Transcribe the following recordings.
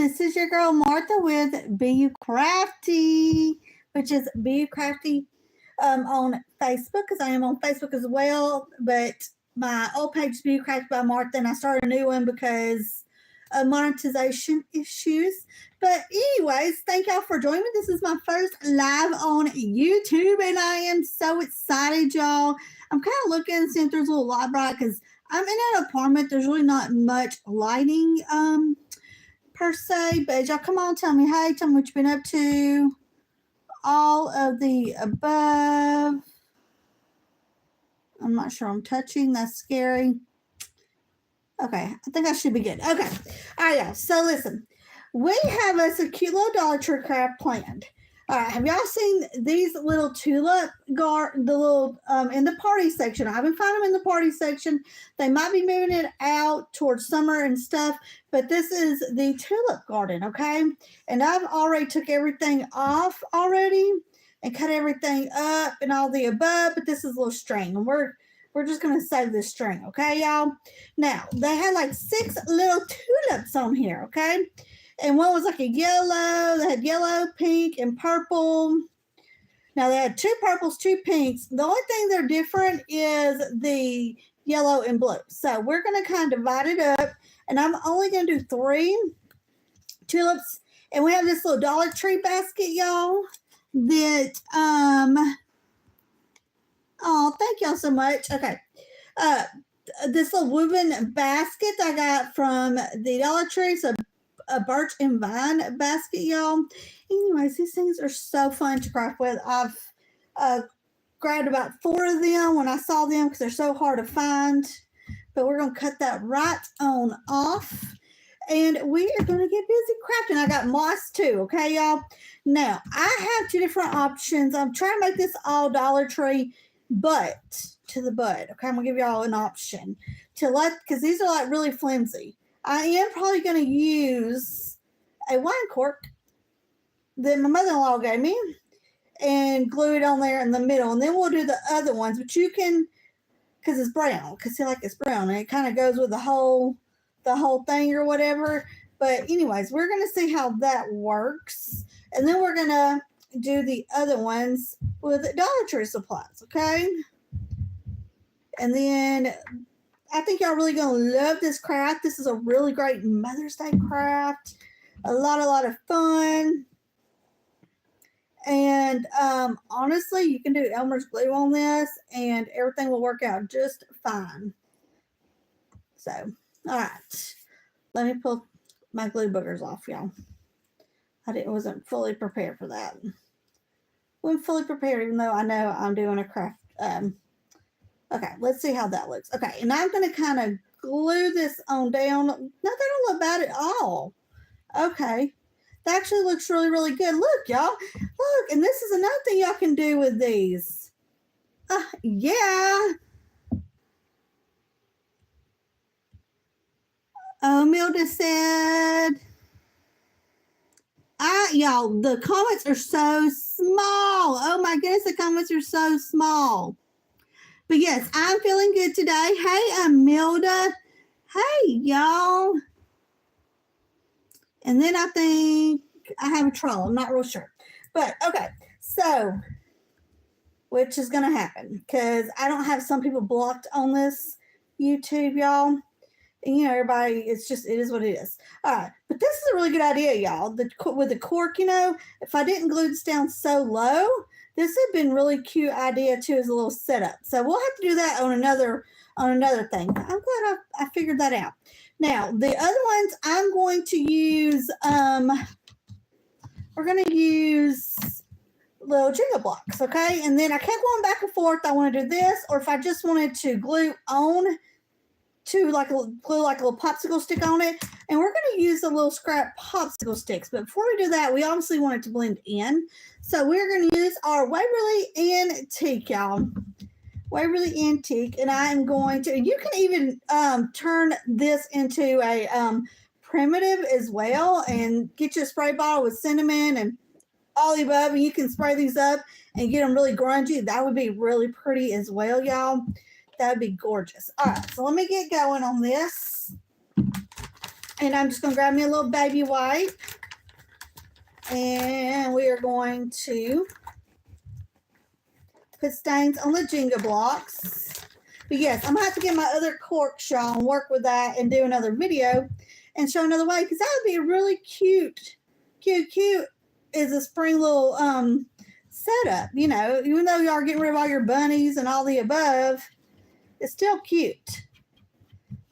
This is your girl Martha with You Crafty, which is You Crafty on Facebook, because I am on Facebook as well. But my old page is You Crafty by Martha, and I started a new one because of monetization issues. But anyways, thank y'all for joining me. This is my first live on YouTube, and I am so excited, y'all. I'm kind of looking and seeing if there's a little light bright because I'm in an apartment. There's really not much lighting per se, but y'all come on, tell me what you've been up to. All of the above. I'm not sure I'm touching. That's scary. Okay, I think I should be good. Okay. All right, y'all. So listen, we have us a cute little Dollar Tree craft planned. All right, have y'all seen these little tulip the little in the party section? I haven't found them in the party section. They might be moving it out towards summer and stuff, but this is the tulip garden, okay? And I've already took everything off already and cut everything up and all the above, but this is a little string, and we're just gonna save this string, okay, y'all? Now they had like 6 little tulips on here, okay? And one was like a yellow. They had yellow, pink, and purple. Now they had 2 purples, 2 pinks. The only thing they're different is the yellow and blue. So we're going to kind of divide it up. And I'm only going to do 3 tulips. And we have this little Dollar Tree basket, y'all. That, oh, thank y'all so much. Okay. This little woven basket I got from the Dollar Tree. So a birch and vine basket, y'all. Anyways, these things are so fun to craft with. I've grabbed about 4 of them when I saw them because they're so hard to find. But we're going to cut that right on off. And we are going to get busy crafting. I got moss too, okay, y'all? Now, I have 2 different options. I'm trying to make this all Dollar Tree, but to the bud. Okay, I'm going to give y'all an option to because these are like really flimsy. I am probably going to use a wine cork that my mother-in-law gave me and glue it on there in the middle. And then we'll do the other ones. But you can, because it's brown, because see, like it's brown. And it kind of goes with the whole thing or whatever. But anyways, we're going to see how that works. And then we're going to do the other ones with Dollar Tree supplies, okay? And then I think y'all really going to love this craft. This is a really great Mother's Day craft. A lot of fun. And honestly, you can do Elmer's glue on this and everything will work out just fine. So, all right. Let me pull my glue boogers off, y'all. Wasn't fully prepared for that. Wasn't fully prepared, even though I know I'm doing a craft. Okay, let's see how that looks. Okay, and I'm going to kind of glue this on down. No, that don't look bad at all. Okay, that actually looks really, really good. Look, y'all. Look, and this is another thing y'all can do with these. Yeah. Milda said, y'all, the comments are so small. Oh, my goodness, the comments are so small. But yes, I'm feeling good today. Hey, Amilda. Hey, y'all. And then I think I have a troll. I'm not real sure. But, okay. So, which is going to happen because I don't have some people blocked on this YouTube, y'all. And, you know, everybody, it is what it is. All right. But this is a really good idea, y'all. With the cork, you know, if I didn't glue this down so low, this had been really cute idea too as a little setup. So we'll have to do that on another thing. I'm glad I figured that out. Now the other ones I'm going to use. We're going to use little Jenga blocks, okay? And then I kept going back and forth. I want to do this, or if I just wanted to glue on to glue like a little popsicle stick on it. And we're going to use the little scrap popsicle sticks. But before we do that, we obviously want it to blend in. So we're going to use our Waverly Antique, y'all. Waverly Antique. And I am going to, you can even turn this into a primitive as well and get you a spray bottle with cinnamon and all the above. And you can spray these up and get them really grungy. That would be really pretty as well, y'all. That would be gorgeous. All right, so let me get going on this. And I'm just going to grab me a little baby wipe. And we are going to put stains on the Jenga blocks. But yes, I'm going to have to get my other corks, y'all, and work with that and do another video and show another way. Because that would be a really cute is a spring little setup. You know, even though you are getting rid of all your bunnies and all the above, it's still cute.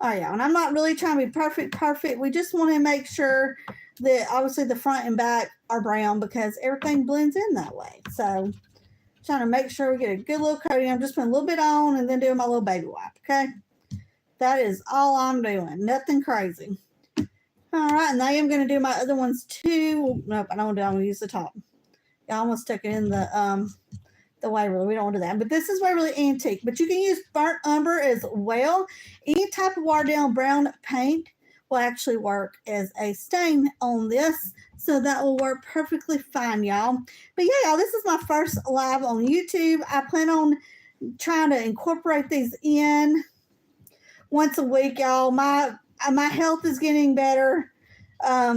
Oh yeah, and I'm not really trying to be perfect. We just want to make sure that obviously the front and back are brown because everything blends in that way. So trying to make sure we get a good little coating. I'm just putting a little bit on and then doing my little baby wipe, okay? That is all I'm doing. Nothing crazy. All right, and I am going to do my other ones too. Nope, I don't want to do it. I'm going to use the top. I almost stuck it in the Waverly. We don't want to do that. But this is Waverly Antique. But you can use burnt umber as well. Any type of watered down brown paint will actually work as a stain on this. So that will work perfectly fine, y'all. But yeah, y'all, this is my first live on YouTube. I plan on trying to incorporate these in once a week, y'all. My health is getting better. I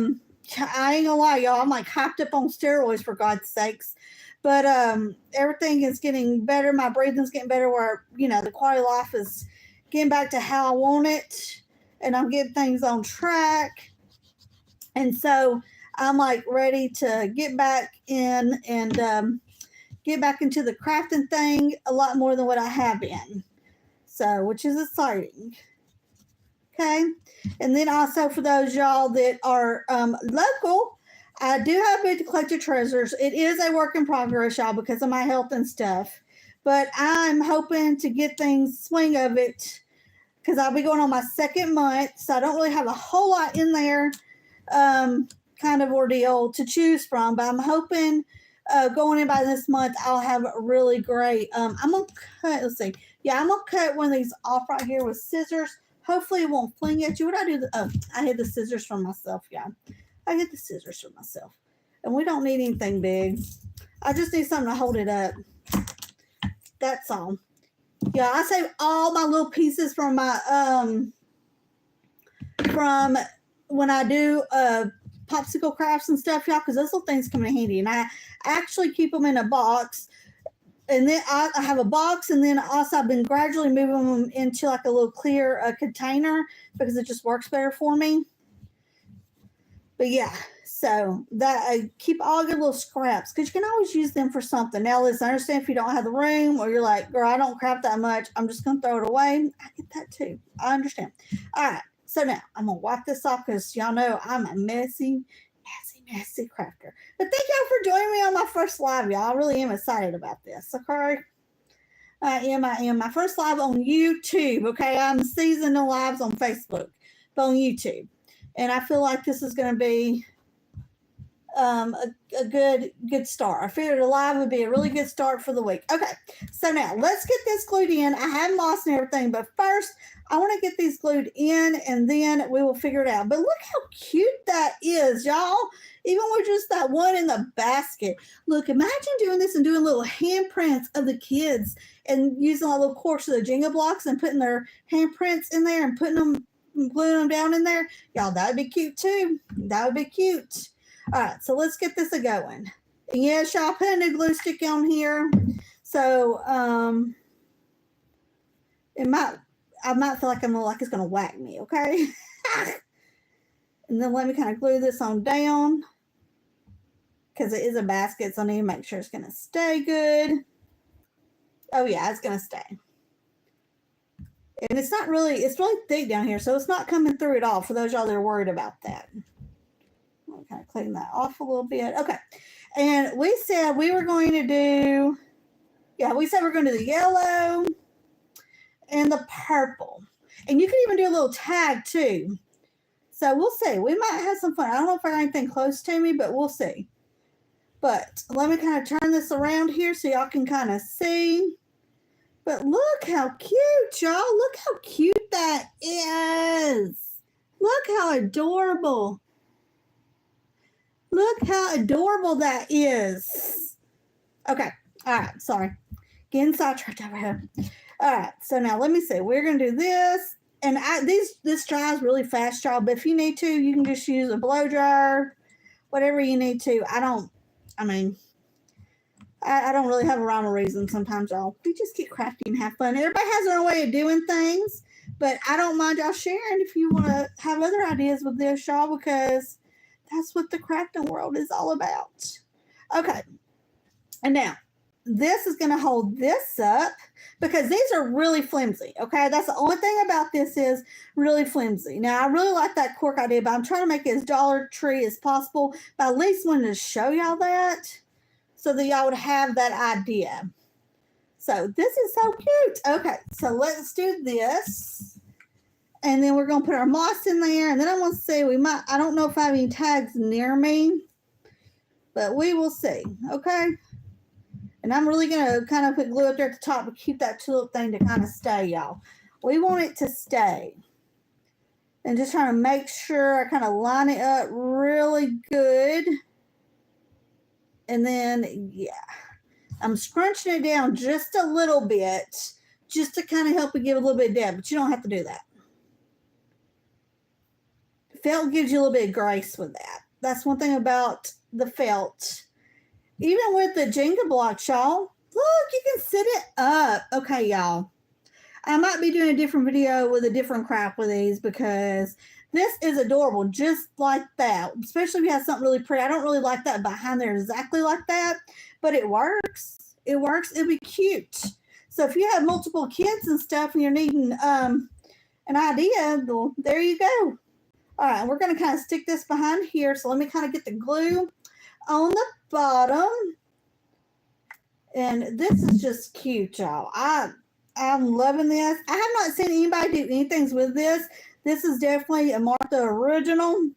ain't gonna lie, y'all. I'm like hyped up on steroids for God's sakes. But everything is getting better. My breathing's getting better where, you know, the quality of life is getting back to how I want it. And I'm getting things on track. And so I'm like ready to get back in and get back into the crafting thing a lot more than what I have been. So, which is exciting. Okay. And then also for those y'all that are local, I do have Big to Collect Your Treasures. It is a work in progress, y'all, because of my health and stuff. But I'm hoping to get things swing of it because I'll be going on my second month. So I don't really have a whole lot in there kind of ordeal to choose from. But I'm hoping going in by this month, I'll have a really great. I'm going to cut, let's see. Yeah, I'm going to cut one of these off right here with scissors. Hopefully it won't fling at you. What I do? Oh, I hid the scissors for myself, y'all. I hid the scissors for myself. And we don't need anything big. I just need something to hold it up. That's all. Yeah, I save all my little pieces from my from when I do popsicle crafts and stuff, y'all, because those little things come in handy. And I actually keep them in a box. And then I have a box, and then also I've been gradually moving them into like a little clear container because it just works better for me. But yeah, so that I keep all your little scraps because you can always use them for something. Now, listen, I understand if you don't have the room or you're like, girl, I don't craft that much. I'm just going to throw it away. I get that too. I understand. All right. So now I'm going to wipe this off because y'all know I'm a messy crafter. But thank y'all for joining me on my first live, y'all. I really am excited about this, okay? I am. My first live on YouTube, okay? I'm seasoned the lives on Facebook, but on YouTube. And I feel like this is going to be a good start. I figured a live would be a really good start for the week. Okay, so now let's get this glued in. I have moss and everything, but first I want to get these glued in and then we will figure it out. But look how cute that is, y'all. Even with just that one in the basket. Look, imagine doing this and doing little handprints of the kids and using a little course of the Jenga blocks and putting their handprints in there and putting them, gluing them down in there. Y'all, that would be cute too. That would be cute. All right, so let's get this going. And yes, y'all, put a new glue stick on here. So I might feel like it's gonna whack me, okay? And then let me kind of glue this on down because it is a basket, so I need to make sure it's gonna stay good. Oh yeah, it's gonna stay. And it's really thick down here, so it's not coming through at all for those y'all that are worried about that. I'll kind of clean that off a little bit. Okay. And we said we were going to do, we said we're going to do the yellow and the purple. And you can even do a little tag too. So we'll see. We might have some fun. I don't know if I got anything close to me, but we'll see. But let me kind of turn this around here so y'all can kind of see. But look how cute, y'all. Look how cute that is. Look how adorable. Look how adorable that is. Okay. All right. Sorry. Getting sidetracked over here. All right. So now let me see. We're going to do this. And this dries really fast, y'all. But if you need to, you can just use a blow dryer, whatever you need to. I mean, I don't really have a rhyme or reason sometimes, y'all. We just get crafty and have fun. Everybody has their own way of doing things, but I don't mind y'all sharing if you want to have other ideas with this, y'all, because that's what the crafting world is all about. Okay, and now this is going to hold this up because these are really flimsy. Okay, that's the only thing about this is really flimsy. Now I really like that cork idea, but I'm trying to make it as Dollar Tree as possible. But I at least wanted to show y'all that so that y'all would have that idea. So this is so cute. Okay, so let's do this. And then we're going to put our moss in there. And then I'm going to see, I don't know if I have any tags near me, but we will see. Okay. And I'm really going to kind of put glue up there at the top to keep that tulip thing to kind of stay, y'all. We want it to stay. And just trying to make sure I kind of line it up really good. And then, yeah, I'm scrunching it down just a little bit, just to kind of help it give a little bit of depth, but you don't have to do that. Felt gives you a little bit of grace with that. That's one thing about the felt. Even with the Jenga blocks, y'all, look, you can sit it up. Okay, y'all. I might be doing a different video with a different craft with these because this is adorable, just like that. Especially if you have something really pretty. I don't really like that behind there exactly like that, but it works. It works. It'll be cute. So if you have multiple kids and stuff and you're needing an idea, well, there you go. All right, we're going to kind of stick this behind here. So let me kind of get the glue on the bottom. And this is just cute, y'all. I'm loving this. I have not seen anybody do anything with this. This is definitely a Martha original.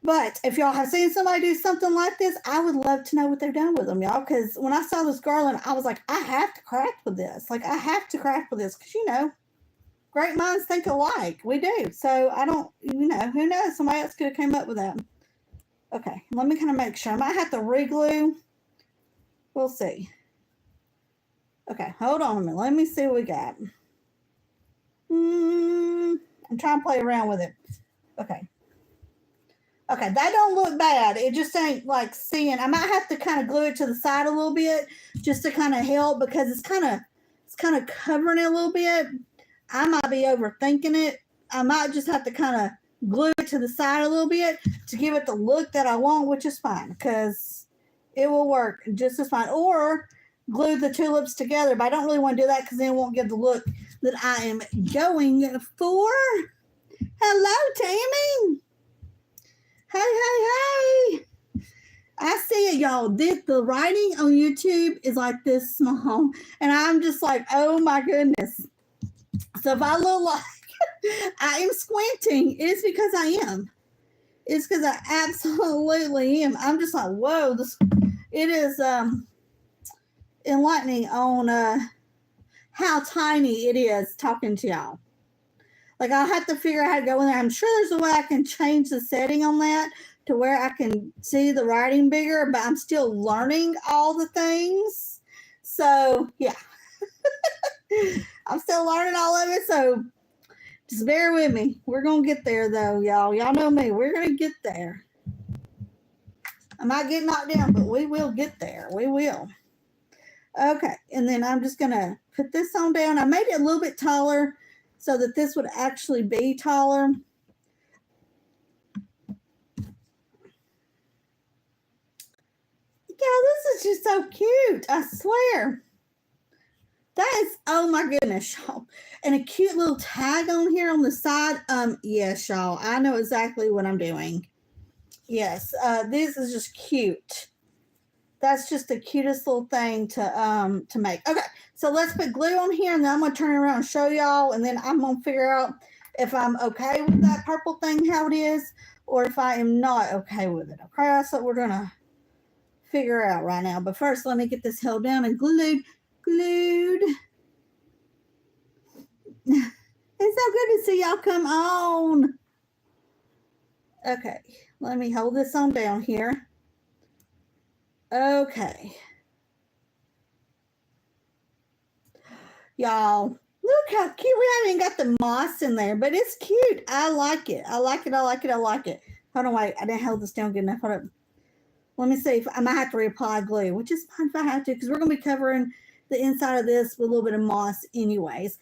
But if y'all have seen somebody do something like this, I would love to know what they've done with them, y'all. Because when I saw this garland, I was like, I have to craft with this. Like, I have to craft with this. Because, you know, great minds think alike. We do. So I don't, you know, who knows? Somebody else could have came up with that. Okay, let me kind of make sure. I might have to re-glue. We'll see. Okay, hold on a minute. Let me see what we got. I'm trying to play around with it. Okay. Okay, that don't look bad. It just ain't like seeing. I might have to kind of glue it to the side a little bit just to kind of help because it's kind of covering it a little bit. I might be overthinking it. I might just have to kind of glue it to the side a little bit to give it the look that I want, which is fine because it will work just as fine. Or glue the tulips together, but I don't really want to do that because then it won't give the look that I am going for. Hello, Tammy. Hey, hey, hey. I see it, y'all. The writing on YouTube is like this small, and I'm just like, oh my goodness. So if I look like I am squinting, it's because I am. It's because I absolutely am. I'm just like, whoa, it is enlightening on how tiny it is talking to y'all. Like, I'll have to figure out how to go in there. I'm sure there's a way I can change the setting on that to where I can see the writing bigger, but I'm still learning all the things. So, yeah. I'm still learning all of it, so just bear with me. We're going to get there, though, y'all. Y'all know me. We're going to get there. I might get knocked down, but we will get there. We will. Okay, and then I'm just going to put this on down. I made it a little bit taller so that this would actually be taller. Yeah, this is just so cute. I swear. That is, oh my goodness, y'all. And a cute little tag on here on the side. Yes, y'all. I know exactly what I'm doing. Yes, this is just cute. That's just the cutest little thing to make. Okay, so let's put glue on here, and then I'm going to turn it around and show y'all, and then I'm going to figure out if I'm okay with that purple thing, how it is, or if I am not okay with it. Okay, that's what we're going to figure out right now. But first, let me get this held down and glued. It's so good to see y'all come on. Okay, let me hold this on down here. Okay. Y'all, Look how cute. We haven't even got the moss in there, but it's cute. I like it. I like it. I like it. I like it. Hold on, wait. I didn't hold this down good enough. Hold up. Let me see if I might have to reapply glue, which is fine if I have to, because we're going to be covering the inside of this with a little bit of moss anyways.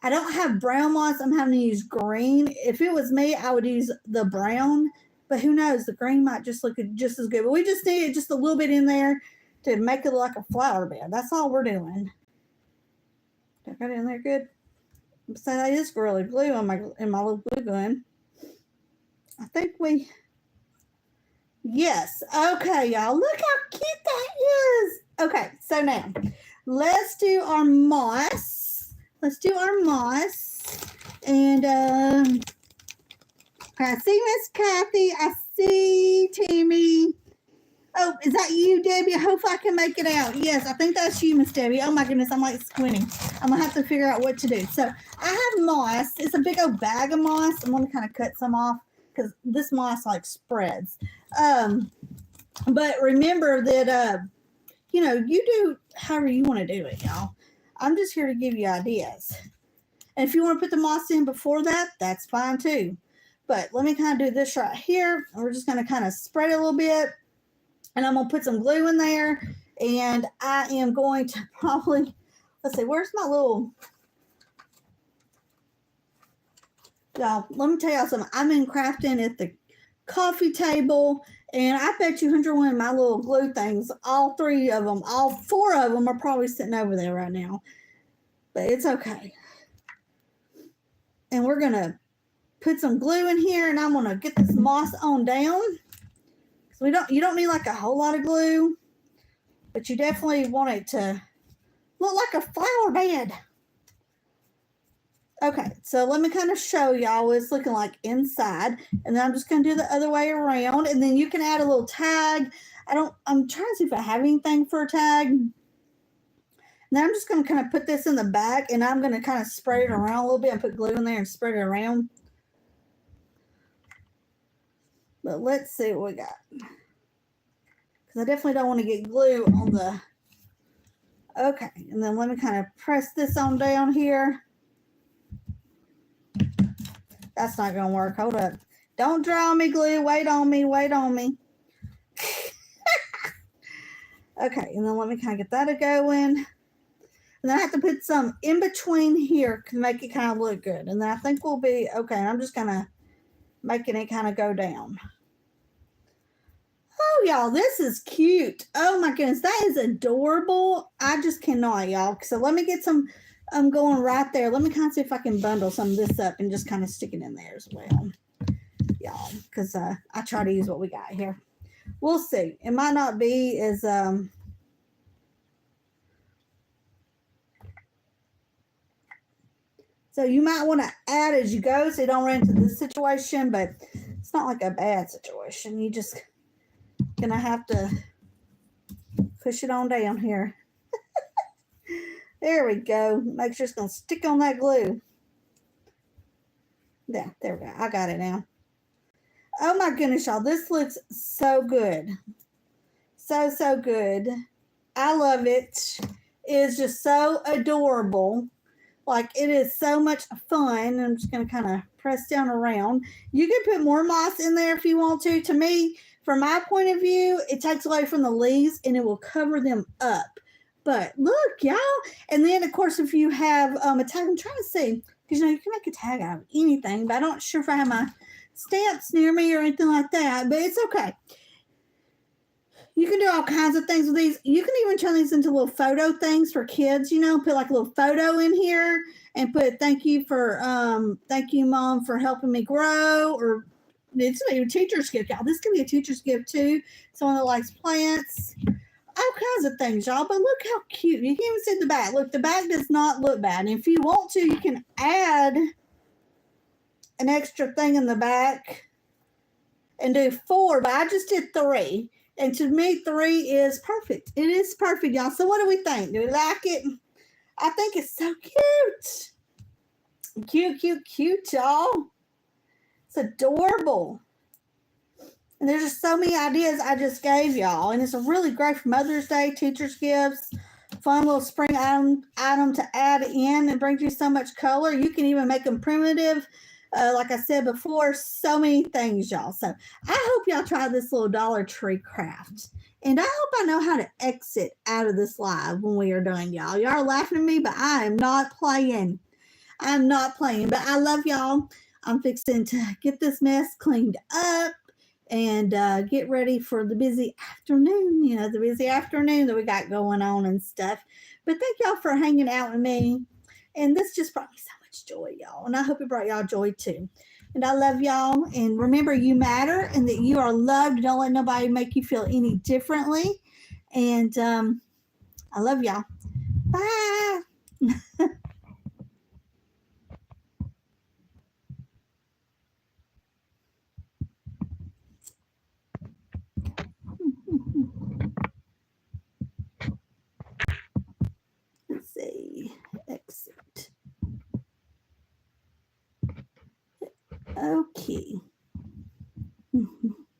I don't have brown moss. I'm having to use green. If it was me, I would use the brown, but who knows? The green might just look just as good. But we just need just a little bit in there to make it look like a flower bed. That's all we're doing. Did I got it in there good? So that is really blue in my little glue gun. I think we... Yes. Okay, y'all. Look how cute that is. Okay, so now let's do our moss. Let's do our moss. And I see Miss Kathy. I see Tammy. Oh, is that you, Debbie? I hope I can make it out. Yes, I think that's you, Miss Debbie. Oh my goodness, I'm like squinting. I'm gonna have to figure out what to do. So I have moss. It's a big old bag of moss. I'm gonna kind of cut some off because this moss like spreads. But remember that you know, you do however you want to do it, y'all. I'm just here to give you ideas. And if you want to put the moss in before that, that's fine too. But let me kind of do this right here. We're just gonna kind of spread it a little bit. And I'm going to put some glue in there. And I am going to probably, let's see, where's my little, y'all, let me tell y'all something. I'm in crafting at the coffee table. And I bet you 101 my little glue things, all 3 of them, all 4 of them are probably sitting over there right now. But it's okay. And we're going to put some glue in here. And I'm going to get this moss on down. You don't need like a whole lot of glue, but you definitely want it to look like a flower bed. Okay, so let me kind of show y'all what it's looking like inside, and then I'm just going to do the other way around, and then you can add a little tag. I'm trying to see if I have anything for a tag. Now I'm just going to kind of put this in the back, and I'm going to kind of spread it around a little bit and put glue in there and spread it around. But let's see what we got. Because I definitely don't want to get glue on the... Okay, and then let me kind of press this on down here. That's not going to work. Hold up. Don't draw me, glue. Wait on me. Wait on me. Okay, and then let me kind of get that going. And then I have to put some in between here to make it kind of look good. And then I think we'll be... Okay, I'm just kind of making it kind of go down. Oh, y'all, this is cute. Oh, my goodness. That is adorable. I just cannot, y'all. So let me get some going right there. Let me kind of see if I can bundle some of this up and just kind of stick it in there as well, y'all, because I try to use what we got here. We'll see. It might not be as... So you might want to add as you go so you don't run into this situation, but it's not like a bad situation. You just gonna have to push it on down here. There we go. Make sure it's gonna stick on that glue. Yeah, there we go. I got it now. Oh my goodness, y'all. This looks so good. So good. I love it. It is just so adorable. Like, it is so much fun. I'm just going to kind of press down around. You can put more moss in there if you want to. To me, from my point of view, it takes away from the leaves and it will cover them up. But look, y'all. And then, of course, if you have a tag, I'm trying to see, because, you know, you can make a tag out of anything, but I'm not sure if I have my stamps near me or anything like that, but it's okay. You can do all kinds of things with these. You can even turn these into little photo things for kids, you know, put like a little photo in here and put thank you, Mom, for helping me grow, or it's a teacher's gift, y'all. This can be a teacher's gift too. Someone that likes plants, all kinds of things, y'all. But look how cute. You can even see the back. Look, the back does not look bad. And if you want to, you can add an extra thing in the back and do 4, but I just did 3. And to me, 3 is perfect. It is perfect, y'all. So what do we think? Do we like it? I think it's so cute. Cute, y'all. It's adorable. And there's just so many ideas I just gave y'all. And it's really great for Mother's Day, teacher's gifts, fun little spring item to add in. It brings you so much color. You can even make them primitive. Like I said before, so many things, y'all. So I hope y'all try this little Dollar Tree craft. And I hope I know how to exit out of this live when we are done, y'all. Y'all are laughing at me, but I am not playing. I'm not playing, but I love y'all. I'm fixing to get this mess cleaned up and get ready for the busy afternoon, the busy afternoon that we got going on and stuff. But thank y'all for hanging out with me. And this just brought me so much joy, y'all. And I hope it brought y'all joy too. And I love y'all. And remember, you matter and that you are loved. Don't let nobody make you feel any differently. And I love y'all. Bye. Let's see. Exit. Okay.